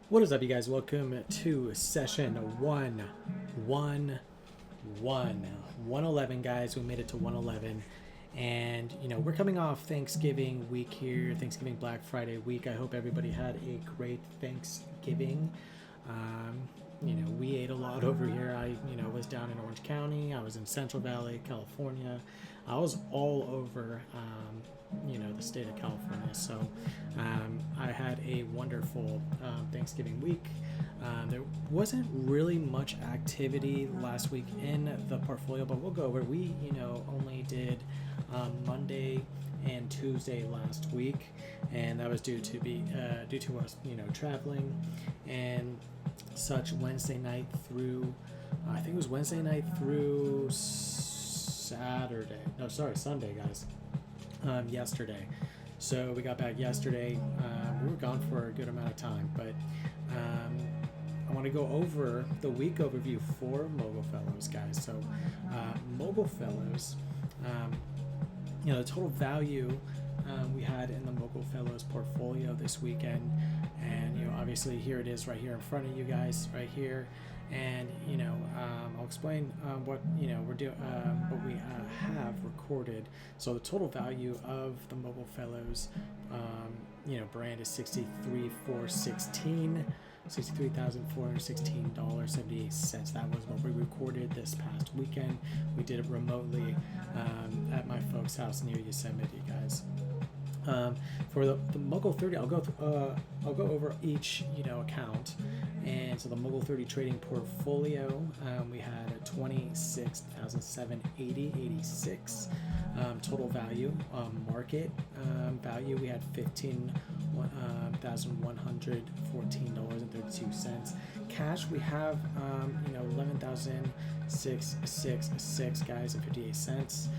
What is up, you guys? Welcome to session 111, guys. We made it to 111, and we're coming off Thanksgiving week here, Thanksgiving Black Friday week. I hope everybody had a great Thanksgiving. We ate a lot over here. I was down in Orange County. I was in Central Valley, California. I was all over the state of California. So I had a wonderful Thanksgiving week. There wasn't really much activity last week in the portfolio, but we'll go over. We only did Monday and Tuesday last week, and that was due to us traveling and such. Wednesday night through I think it was Wednesday night through Sunday, guys. Yesterday. So we got back yesterday. We were gone for a good amount of time, but I want to go over the week overview for Mogul Fellows, guys. So Mogul Fellows, the total value we had in the Mogul Fellows portfolio this weekend, and obviously here it is right here in front of you guys, right here. And I'll explain what we're doing, what we have recorded. So the total value of the Mogul Fellows, brand is $63,416.78. That was what we recorded this past weekend. We did it remotely at my folks' house near Yosemite, guys. For the Mogul 30, I'll go over each account. And so the Mogul 30 trading portfolio, we had 26,780.86 total value. Market value, we had $15,114.32. Cash, we have 11,666, guys, and 58 cents.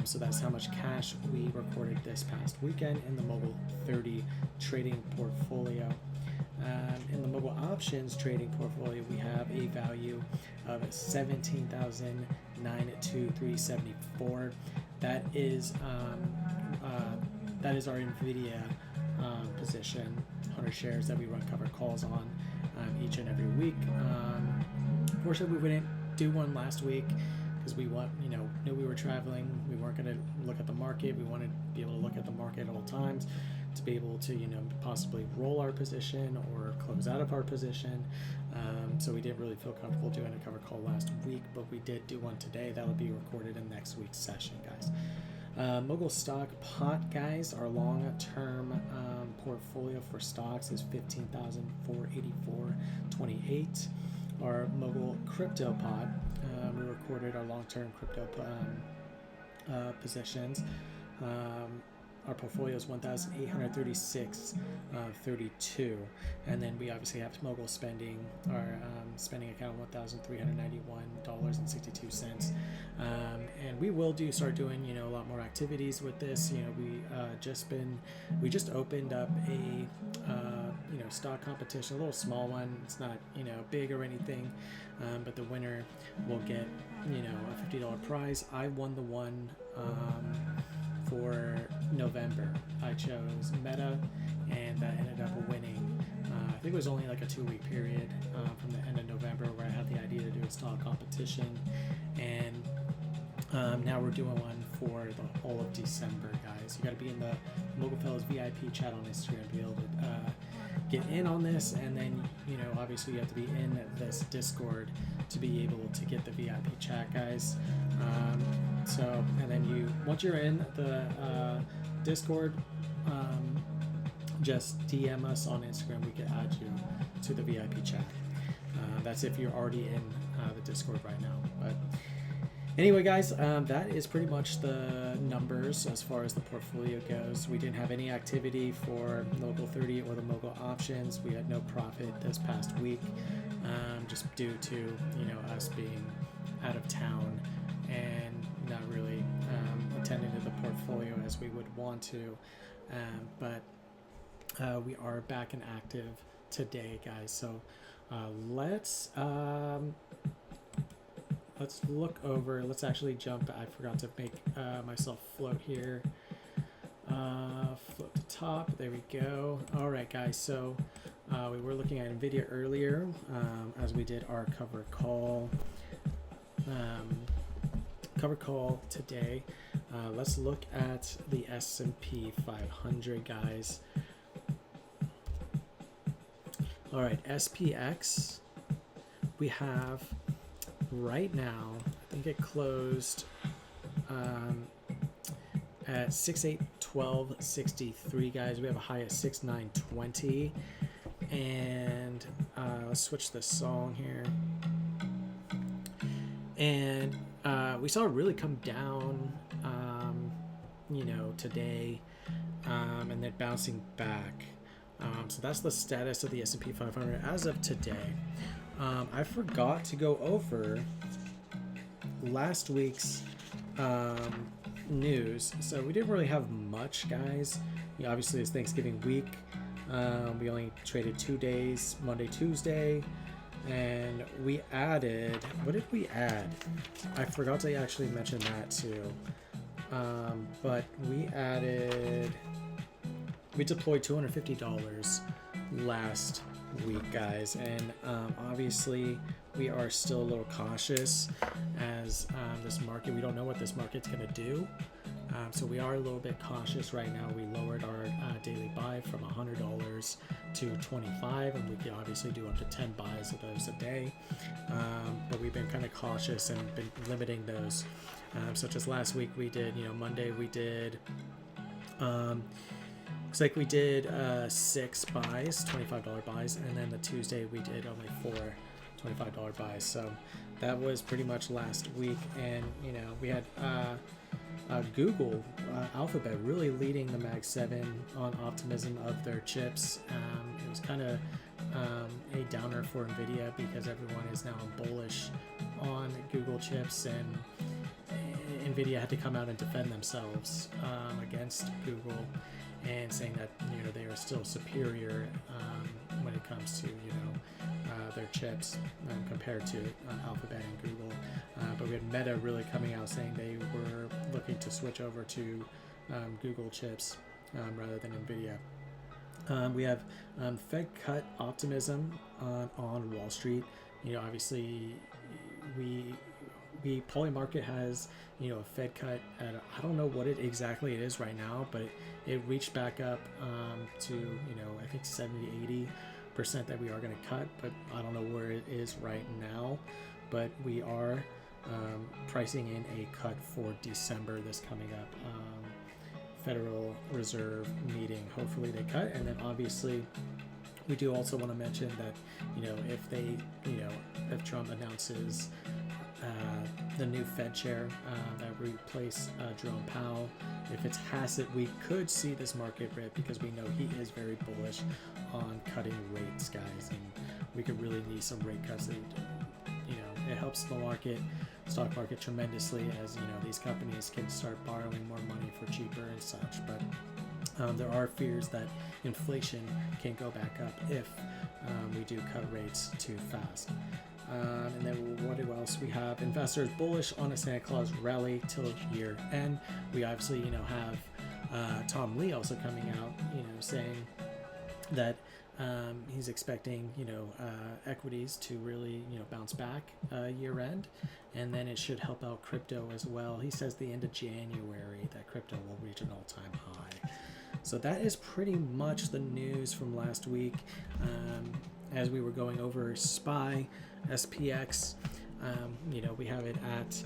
So that's how much cash we recorded this past weekend in the Mogul 30 trading portfolio. In the Mogul options trading portfolio, we have a value of $17,923.74. That is our Nvidia position, 100 shares that we run cover calls on each and every week. Unfortunately, we didn't do one last week because we knew we were traveling. We weren't going to look at the market. We wanted to be able to look at the market at all times, to be able to possibly roll our position or close out of our position. So we didn't really feel comfortable doing a cover call last week, but we did do one today. That'll be recorded in next week's session, guys. Mogul stock pot, guys, our long-term portfolio for stocks is 15,484.28. Our Mogul crypto pot, we recorded our long-term crypto positions. Our portfolio is 1,836.32, and then we obviously have Mogul spending, our spending account, $1,391.62, and we will start doing a lot more activities with this. We just opened up a stock competition, a little small one. It's not big or anything, but the winner will get a $50 prize. I won the one for November. I chose Meta, and that ended up winning. I think it was only like a 2-week period from the end of November where I had the idea to do a stock competition, and now we're doing one for the whole of December, guys. You got to be in the Mogul Fellows VIP chat on Instagram to be able to get in on this, and then obviously you have to be in this Discord to be able to get the VIP chat, guys. And then once you're in the Discord, just DM us on Instagram. We can add you to the VIP chat. That's if you're already in the Discord right now. But anyway, guys, that is pretty much the numbers as far as the portfolio goes. We didn't have any activity for Mogul 30 or the Mogul options. We had no profit this past week, just due to us being out of town and not really attending to the portfolio as we would want to. But we are back and active today, guys. So let's look over. Let's actually jump. I forgot to make myself float here. Float to top. There we go. All right, guys. So We were looking at Nvidia earlier as we did our cover call. Today. Let's look at the S&P 500, guys. All right, SPX. We have right now, I think it closed at 6812.63, guys. We have a high at 6920, and let's switch the song here. And we saw it really come down, today, and then bouncing back. So that's the status of the S&P 500 as of today. I forgot to go over last week's news, so we didn't really have much, guys. Obviously, it's Thanksgiving week. We only traded 2 days, Monday, Tuesday, and we added. What did we add? I forgot to actually mention that too. But we deployed $250 last week, guys, and obviously we are still a little cautious as this market, we don't know what this market's going to do, so we are a little bit cautious right now. We lowered our daily buy from $100 to $25, and we can obviously do up to 10 buys of those a day, but we've been kind of cautious and been limiting those, such as last week we did, Monday we did looks like we did 6 buys, $25 buys, and then the Tuesday we did only 4 $25 buys. So that was pretty much last week, and we had Google, Alphabet really leading the Mag 7 on optimism of their chips. It was kind of a downer for Nvidia because everyone is now bullish on Google chips, and Nvidia had to come out and defend themselves against Google, and saying that they are still superior when it comes to their chips compared to Alphabet and Google. But we had Meta really coming out saying they were looking to switch over to Google chips rather than Nvidia. We have Fed cut optimism on Wall Street. Obviously we Polymarket has a Fed cut at I don't know what it exactly it is right now, but it reached back up to I think 70-80% that we are going to cut, but I don't know where it is right now. But we are pricing in a cut for December, this coming up Federal Reserve meeting. Hopefully they cut, and then obviously we do also want to mention that if they if Trump announces the new Fed chair that replace Jerome Powell, if it's Hassett, we could see this market rip because we know he is very bullish on cutting rates, guys, and we could really need some rate cuts. That, it helps the stock market tremendously, as these companies can start borrowing more money for cheaper and such. But there are fears that inflation can go back up if we do cut rates too fast. And then what else we have? Investors bullish on a Santa Claus rally till year end. We obviously have Tom Lee also coming out saying that he's expecting equities to really baunce back year end, and then it should help out crypto as well. He says the end of January that crypto will reach an all-time high. So that is pretty much the news from last week. As we were going over SPY, SPX, we have it at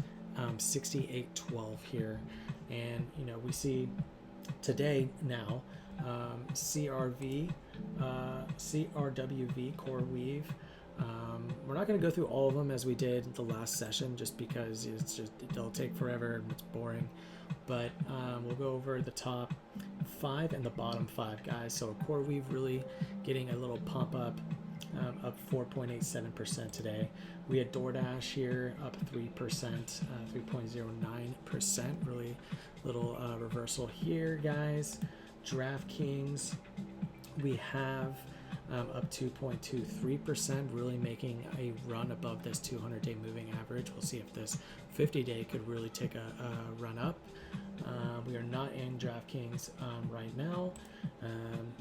6812 here, and we see today now CRWV, Core Weave. We're not going to go through all of them as we did the last session, just because it'll take forever and it's boring. But we'll go over the top 5 and the bottom 5, guys. So Core Weave really getting a little pump up 4.87% today. We had DoorDash here up 3%, 3.09%. Really little reversal here, guys. DraftKings, we have up 2.23%, really making a run above this 200-day moving average. We'll see if this 50-day could really take a run up. We are not in DraftKings right now.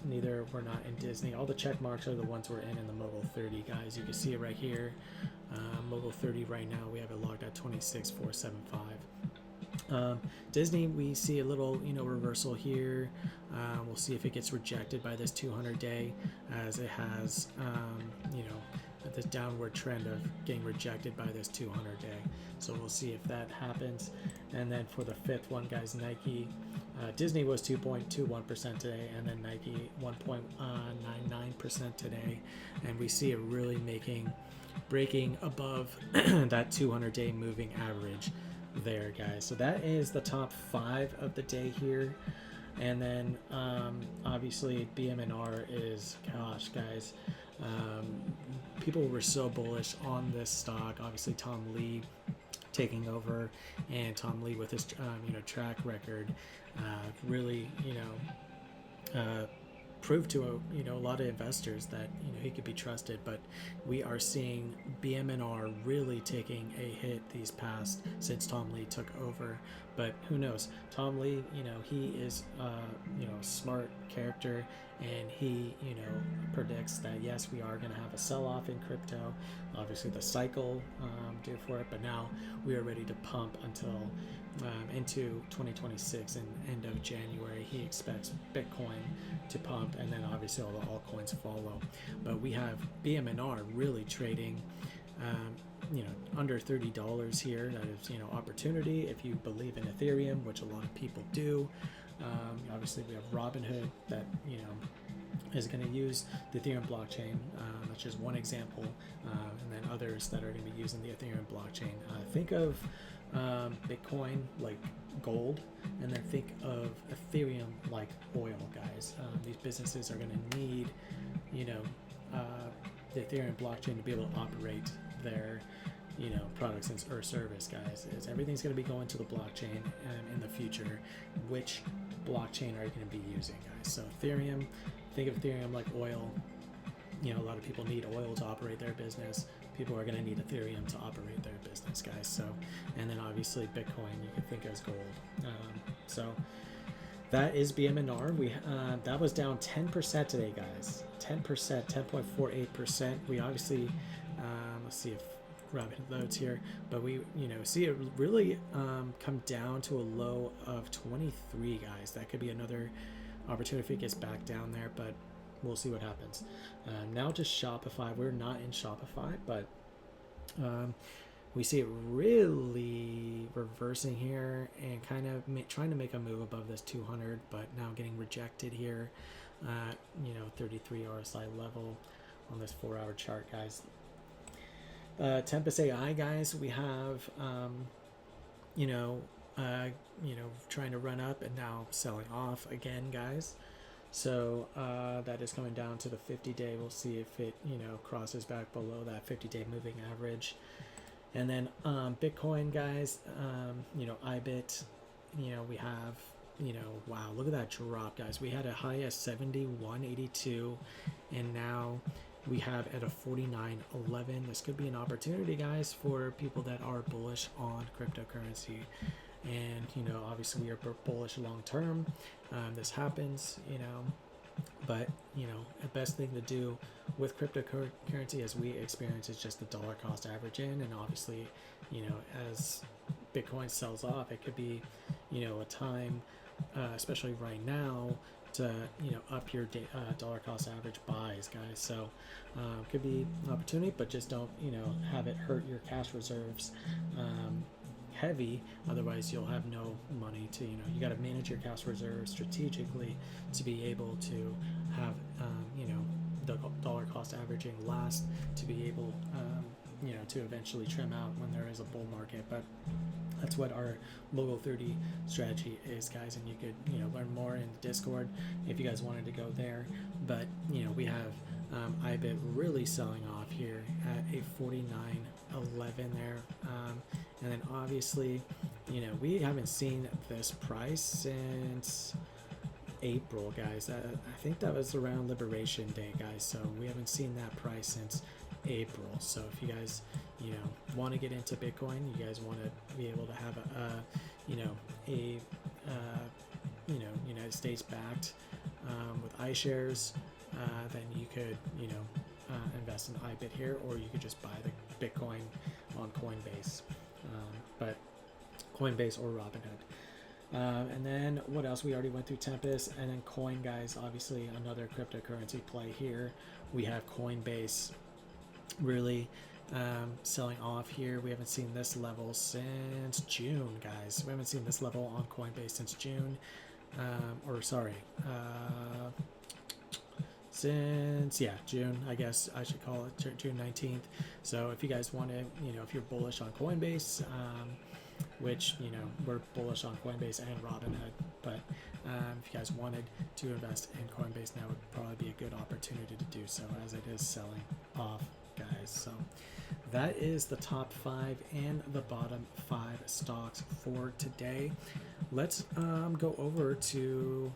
Neither we're not in Disney. All the check marks are the ones we're in the Mogul 30, guys. You can see it right here. Mogul 30 right now, we have it logged at 26,475. Disney, we see a little, reversal here. We'll see if it gets rejected by this 200-day, as it has, this downward trend of getting rejected by this 200-day. So we'll see if that happens. And then for the fifth one, guys, Nike, Disney was 2.21% today, and then Nike 1.99% today. And we see it really breaking above that 200-day moving average there, guys. So that is the top 5 of the day here. And then obviously BMNR is, gosh, guys, people were so bullish on this stock. Obviously Tom Lee taking over, and Tom Lee with his track record really proved to a lot of investors that he could be trusted. But we are seeing BMNR really taking a hit since Tom Lee took over. But who knows? Tom Lee, he is a smart character, and he predicts that yes, we are going to have a sell-off in crypto. Obviously the cycle due for it, but now we are ready to pump until into 2026 and end of January. He expects Bitcoin to pump, and then obviously all the altcoins follow. But we have BMNR really trading under $30 here. That is opportunity if you believe in Ethereum, which a lot of people do. Obviously we have Robinhood that is going to use the Ethereum blockchain. That's just one example, and then others that are going to be using the Ethereum blockchain. Think of Bitcoin like gold, and then think of Ethereum like oil, guys. These businesses are going to need the Ethereum blockchain to be able to operate their products or service, guys. Everything's going to be going to the blockchain in the future. Which blockchain are you going to be using, guys? So Ethereum, think of Ethereum like oil. A lot of people need oil to operate their business. People are going to need Ethereum to operate their business, guys. So, and then obviously Bitcoin you can think as gold. So that is BMNR. That was down 10% today, guys. 10%, 10.48%. We obviously let's see if Robinhood loads here, but we see it really come down to a low of 23, guys. That could be another opportunity if it gets back down there, but we'll see what happens. Now to Shopify. We're not in Shopify, but we see it really reversing here and kind of trying to make a move above this 200, but now getting rejected here at 33 RSI level on this 4-hour chart, guys. Tempest AI, guys, we have trying to run up and now selling off again, guys. So that is coming down to the 50-day. We'll see if it crosses back below that 50-day moving average. And then Bitcoin, guys, IBIT, we have wow, look at that drop, guys. We had a high at 71.82, and now we have at a 49.11. This could be an opportunity, guys, for people that are bullish on cryptocurrency. And obviously we are bullish long term. This happens, but the best thing to do with cryptocurrency, as we experience, is just the dollar cost average in. And obviously as Bitcoin sells off, it could be a time, especially right now, to up your dollar cost average buys, guys. So could be an opportunity, but just don't have it hurt your cash reserves heavy. Otherwise you'll have no money to you got to manage your cash reserves strategically to be able to have the dollar cost averaging last, to be able to eventually trim out when there is a bull market. But that's what our Mogul 30 strategy is, guys, and you could learn more in the Discord if you guys wanted to go there. But we have IBIT really selling off here at a 49.11 there, and then obviously we haven't seen this price since April, guys. I think that was around Liberation Day, guys. So we haven't seen that price since April. So if you guys, want to get into Bitcoin, you guys want to be able to have a United States backed with iShares, then you could, invest in iBit here, or you could just buy the Bitcoin on Coinbase, but Coinbase or Robinhood. And then what else? We already went through Tempest, and then Coin, guys. Obviously, another cryptocurrency play here. We have Coinbase really selling off here. We haven't seen this level since June, guys. We haven't seen this level on Coinbase since June. Since June, I guess I should call it June 19th. So if you guys want to, if you're bullish on Coinbase, which we're bullish on Coinbase and Robinhood, but if you guys wanted to invest in Coinbase, now would probably be a good opportunity to do so, as it is selling off, guys. So that is the top 5 and the bottom 5 stocks for today. Let's go over to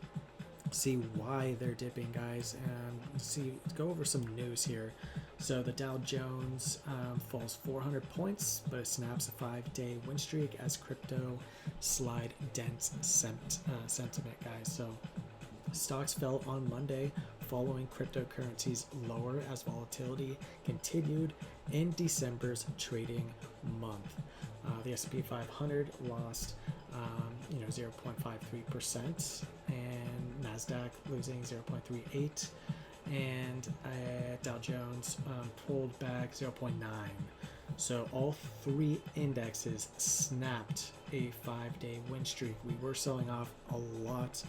see why they're dipping, guys, and go over some news here. So the Dow Jones falls 400 points, but it snaps a 5-day win streak as crypto slide dents sentiment, guys. So stocks fell on Monday following cryptocurrencies lower as volatility continued in December's trading month. The S&P 500 lost 0.53%, and NASDAQ losing 0.38%, and Dow Jones pulled back 0.9%. So all 3 indexes snapped a 5-day win streak. We were selling off a lot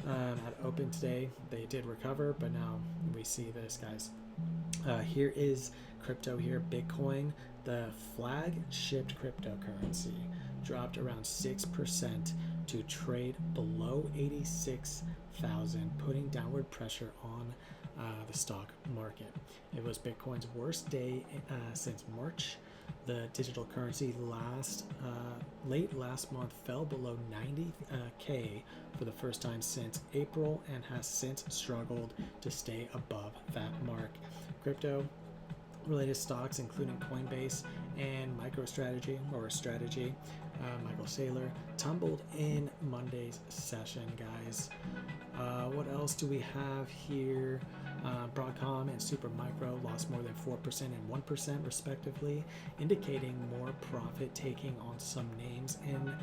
at open today. They did recover, but now we see this, guys. Here is crypto here. Bitcoin, the flagship cryptocurrency, dropped around 6% to trade below 86,000, putting downward pressure on the stock market. It was Bitcoin's worst day since March. The digital currency late last month fell below 90K for the first time since April and has since struggled to stay above that mark. Crypto related stocks, including Coinbase and MicroStrategy or Strategy, Michael Saylor, tumbled in Monday's session, guys. What else do we have here? Broadcom and Supermicro lost more than 4% and 1% respectively, indicating more profit taking on some names in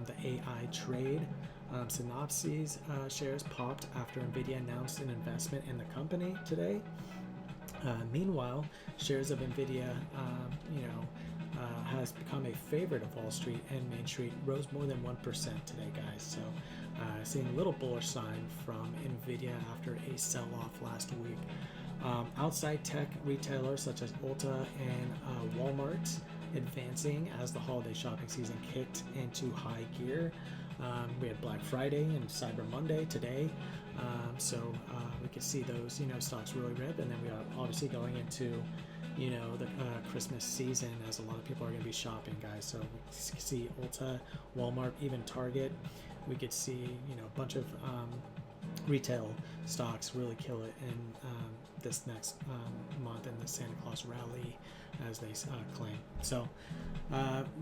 the AI trade. Synopsys shares popped after Nvidia announced an investment in the company today. Meanwhile, shares of Nvidia, has become a favorite of Wall Street, and Main Street rose more than 1% today, guys. So, seeing a little bullish sign from Nvidia after a sell-off last week. Outside tech retailers such as Ulta and Walmart advancing as the holiday shopping season kicked into high gear. We had Black Friday and Cyber Monday today, so we could see those stocks really rip, and then we are obviously going into the Christmas season, as a lot of people are going to be shopping, guys. So we could see Ulta, Walmart, even Target. We could see a bunch of retail stocks really kill it in this next month in the Santa Claus rally, as they claim. So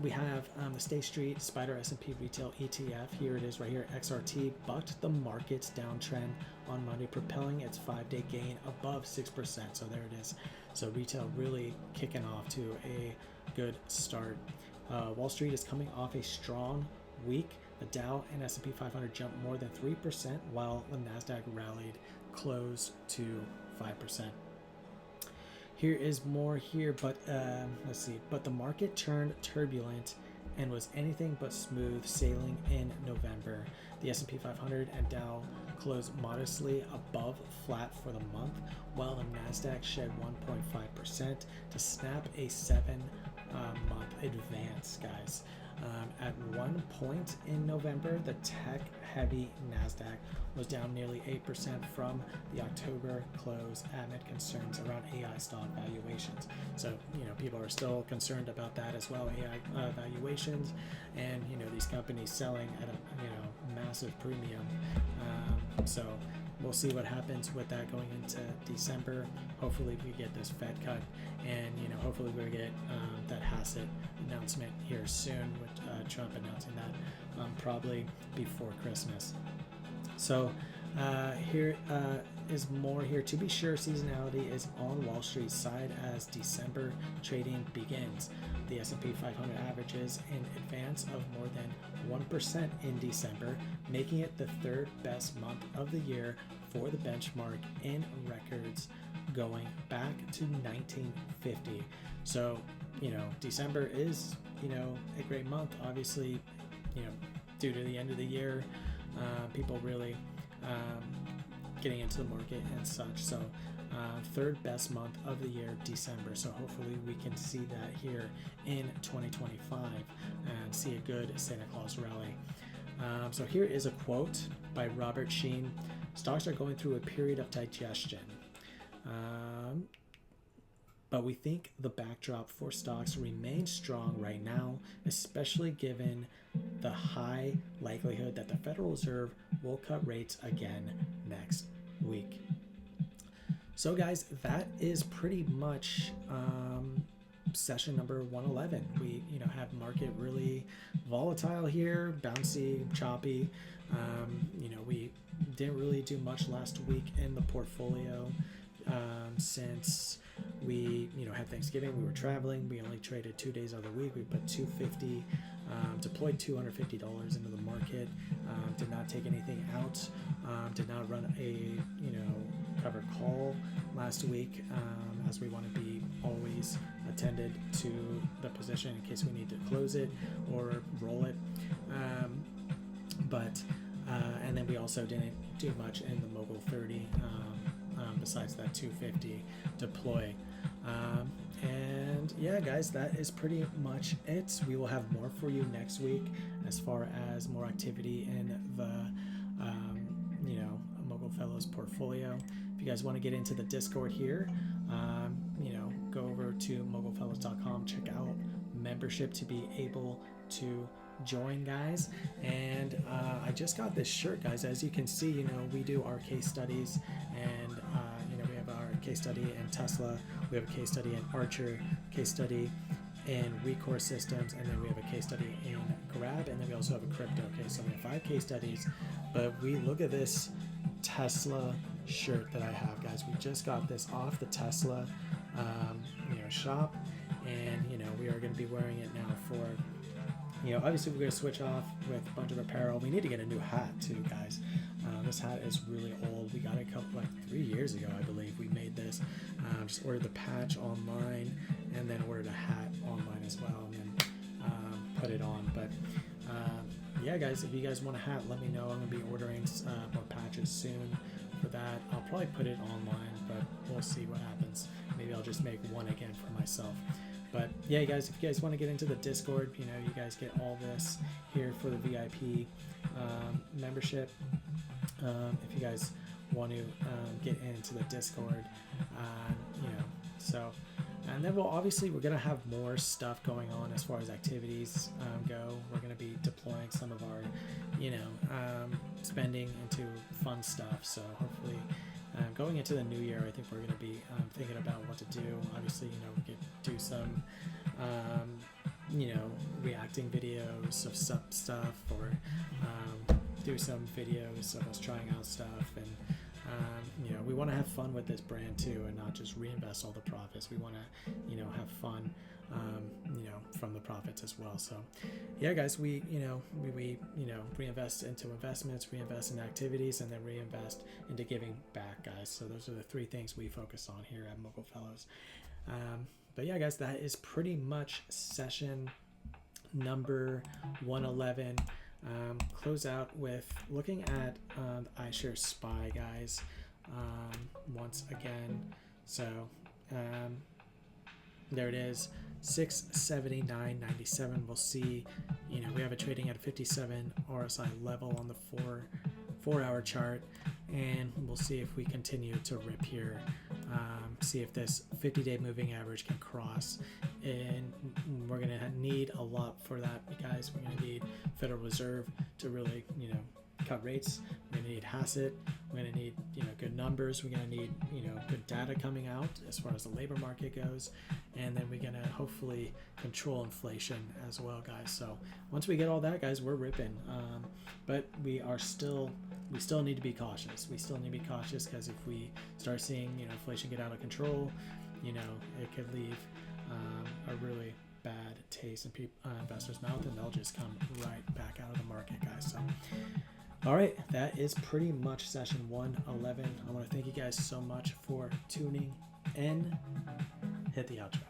we have the State Street Spider S&P Retail ETF. Here it is right here. XRT bucked the market's downtrend on Monday, propelling its 5-day gain above 6%. So there it is. So retail really kicking off to a good start. Wall Street is coming off a strong week. The Dow and S&P 500 jumped more than 3%, while the NASDAQ rallied close to 5%. Here is more here, but let's see. But the market turned turbulent and was anything but smooth sailing in November. The S&P 500 and Dow closed modestly above flat for the month, while the NASDAQ shed 1.5% to snap a 7-month advance, guys. At one point in November, the tech-heavy Nasdaq was down nearly 8% from the October close amid concerns around AI stock valuations. So, people are still concerned about that as well, AI valuations, and these companies selling at a massive premium. So we'll see what happens with that going into December. Hopefully we get this Fed cut, and hopefully we get that Hassett announcement here soon, with Trump announcing that probably before Christmas. So here is more here. To be sure, seasonality is on Wall Street's side as December trading begins. The S&P 500 averages in advance of more than 1% in December, making it the third best month of the year for the benchmark in records going back to 1950. So, December is, a great month. Obviously, due to the end of the year, people really getting into the market and such. So third best month of the year, December. So hopefully we can see that here in 2025 and see a good Santa Claus rally. So here is a quote by Robert Sheen. Stocks are going through a period of digestion. But we think the backdrop for stocks remains strong right now, especially given the high likelihood that the Federal Reserve will cut rates again next week. So guys, that is pretty much session number 111. We have market really volatile here, bouncy, choppy. We didn't really do much last week in the portfolio since we had Thanksgiving. We were traveling. We only traded 2 days of the week. We put $250, deployed $250 into the market. Did not take anything out. Did not run a covered call last week, as we want to be always attended to the position in case we need to close it or roll it. And then we also didn't do much in the Mogul 30 besides that 250 deploy. And yeah, guys, that is pretty much it. We will have more for you next week as far as more activity in the Mogul Fellows portfolio. If you guys want to get into the Discord here, go over to mogulfellows.com, check out membership to be able to join, guys. And I just got this shirt, guys. As you can see, we do our case studies, and we have our case study in Tesla, we have a case study in Archer, case study in Recourse Systems, and then we have a case study in Grab, and then we also have a crypto case. So we have 5 case studies. But we look at this Tesla shirt that I have, guys. We just got this off the Tesla shop, and we are going to be wearing it now for obviously we're going to switch off with a bunch of apparel. We need to get a new hat too, guys. This hat is really old. We got it 3 years ago, I believe. We made this. Just ordered the patch online, and then ordered a hat online as well, and then put it on. But yeah, guys, if you guys want a hat, let me know. I'm going to be ordering more patches soon for that. I'll probably put it online, but we'll see what happens. Maybe I'll just make one again for myself. But yeah, guys, if you guys want to get into the Discord, you guys get all this here for the VIP membership. If you guys want to get into the Discord, and then we're going to have more stuff going on as far as activities go. We're going to be deploying some of our, spending into fun stuff. So hopefully going into the new year, I think we're going to be thinking about what to do. Obviously, we could do some, reacting videos of stuff, or do some videos of us trying out stuff. And, we want to have fun with this brand too, and not just reinvest all the profits. We want to, have fun, from the profits as well. So yeah, guys, we reinvest into investments, reinvest in activities, and then reinvest into giving back, guys. So those are the 3 things we focus on here at Mogul Fellows. But yeah, guys, that is pretty much session number 111. Close out with looking at the iShares SPY, guys, once again. So there it is. 679.97. We'll see, we have it trading at a 57 RSI level on the 4-hour chart, and we'll see if we continue to rip here. See if this 50-day moving average can cross, and we're going to need a lot for that, guys. We're going to need Federal Reserve to really, cut rates. We're going to need Hassett. We're going to need, good numbers. We're going to need, good data coming out as far as the labor market goes. And then we're going to hopefully control inflation as well, guys. So once we get all that, guys, we're ripping. But we still need to be cautious. We still need to be cautious because if we start seeing, inflation get out of control, it could leave a really bad taste in investors' mouth, and they'll just come right back out of the market, guys. So all right, that is pretty much session 111. I want to thank you guys so much for tuning in. Hit the outro.